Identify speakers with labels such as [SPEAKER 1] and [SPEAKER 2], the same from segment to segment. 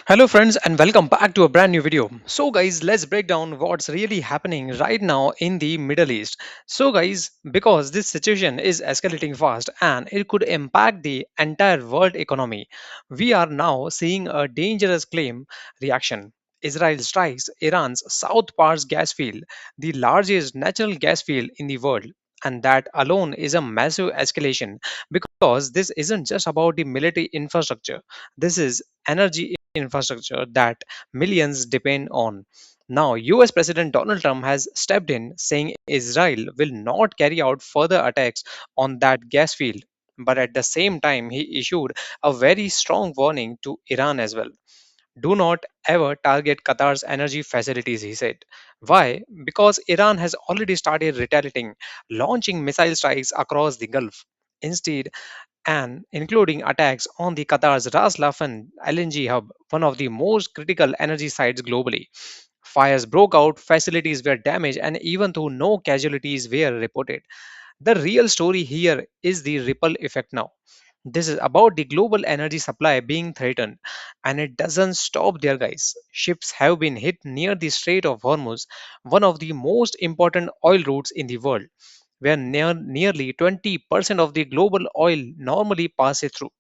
[SPEAKER 1] Hello friends and welcome back to a brand new video. So guys, let's break down what's really happening right now in the Middle East. So guys, because this situation is escalating fast and it could impact the entire world economy, we are now seeing a dangerous claim reaction. Israel strikes Iran's South Pars gas field, the largest natural gas field in the world. And that alone is a massive escalation because this isn't just about the military infrastructure. This is energy infrastructure that millions depend on. Now, US President Donald Trump has stepped in saying Israel will not carry out further attacks on that gas field. But at the same time, he issued a very strong warning to Iran as well. Do not ever target Qatar's energy facilities, he said. Why? Because Iran has already started retaliating, launching missile strikes across the Gulf. Instead, and including attacks on the Qatar's Ras Laffan LNG hub, one of the most critical energy sites globally. Fires broke out, facilities were damaged, and even though no casualties were reported, the real story here is the ripple effect now. This is about the global energy supply being threatened, and it doesn't stop there, guys. Ships have been hit near the Strait of Hormuz, one of the most important oil routes in the world, where nearly 20% of the global oil normally passes through.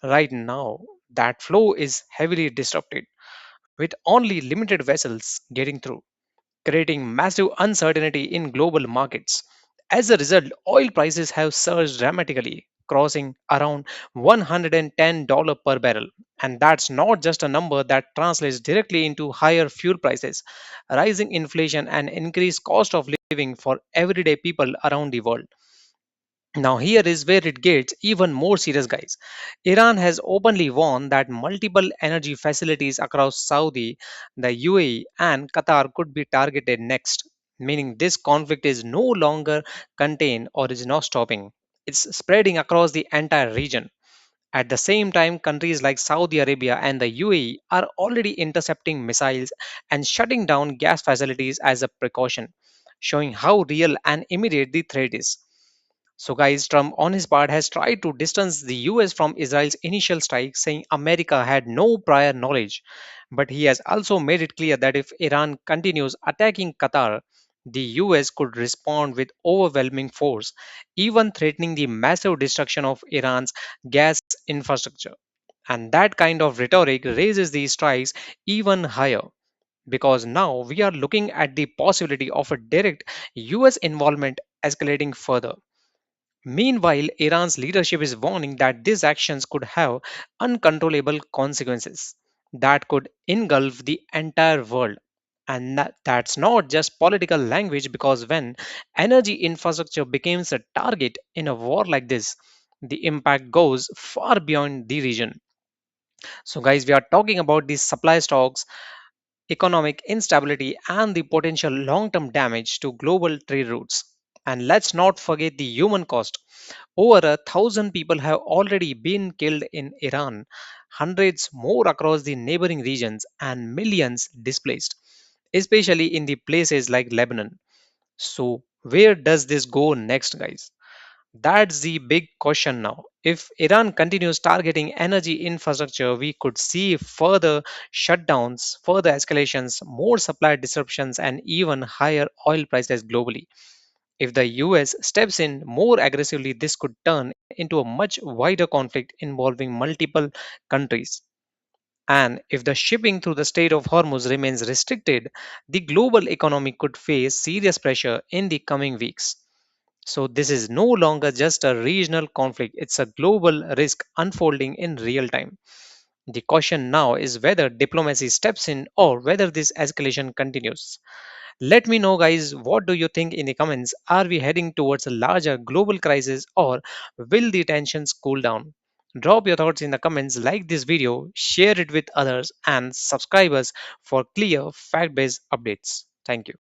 [SPEAKER 1] Right now, that flow is heavily disrupted, with only limited vessels getting through, creating massive uncertainty in global markets. As a result, oil prices have surged dramatically, crossing around $110 per barrel. And that's not just a number that translates directly into higher fuel prices, rising inflation, and increased cost of living for everyday people around the world. Now, here is where it gets even more serious, guys. Iran has openly warned that multiple energy facilities across Saudi, the UAE, and Qatar could be targeted next, meaning this conflict is no longer contained or is not stopping. It's spreading across the entire region. At the same time, countries like Saudi Arabia and the UAE are already intercepting missiles and shutting down gas facilities as a precaution, showing how real and immediate the threat is. So, guys, Trump on his part has tried to distance the US from Israel's initial strike, saying America had no prior knowledge. But he has also made it clear that if Iran continues attacking Qatar, the US could respond with overwhelming force, even threatening the massive destruction of Iran's gas infrastructure. And that kind of rhetoric raises these strikes even higher because now we are looking at the possibility of a direct US involvement escalating further. Meanwhile, Iran's leadership is warning that these actions could have uncontrollable consequences that could engulf the entire world. And that's not just political language because when energy infrastructure becomes a target in a war like this, the impact goes far beyond the region. So, guys, we are talking about the supply stocks, economic instability, and the potential long term damage to global trade routes. And let's not forget the human cost. Over 1,000 people have already been killed in Iran, hundreds more across the neighboring regions, and millions displaced, especially in the places like Lebanon. So, where does this go next, guys? That's the big question now. If Iran continues targeting energy infrastructure, we could see further shutdowns, further escalations, more supply disruptions, and even higher oil prices globally. If the US steps in more aggressively, this could turn into a much wider conflict involving multiple countries. And if the shipping through the Strait of Hormuz remains restricted, the global economy could face serious pressure in the coming weeks. So, this is no longer just a regional conflict, it's a global risk unfolding in real time. The question now is whether diplomacy steps in or whether this escalation continues. Let me know, guys, what do you think in the comments? Are we heading towards a larger global crisis or will the tensions cool down? Drop your thoughts in the comments, like this video, share it with others, and subscribe us for clear, fact based updates. Thank you.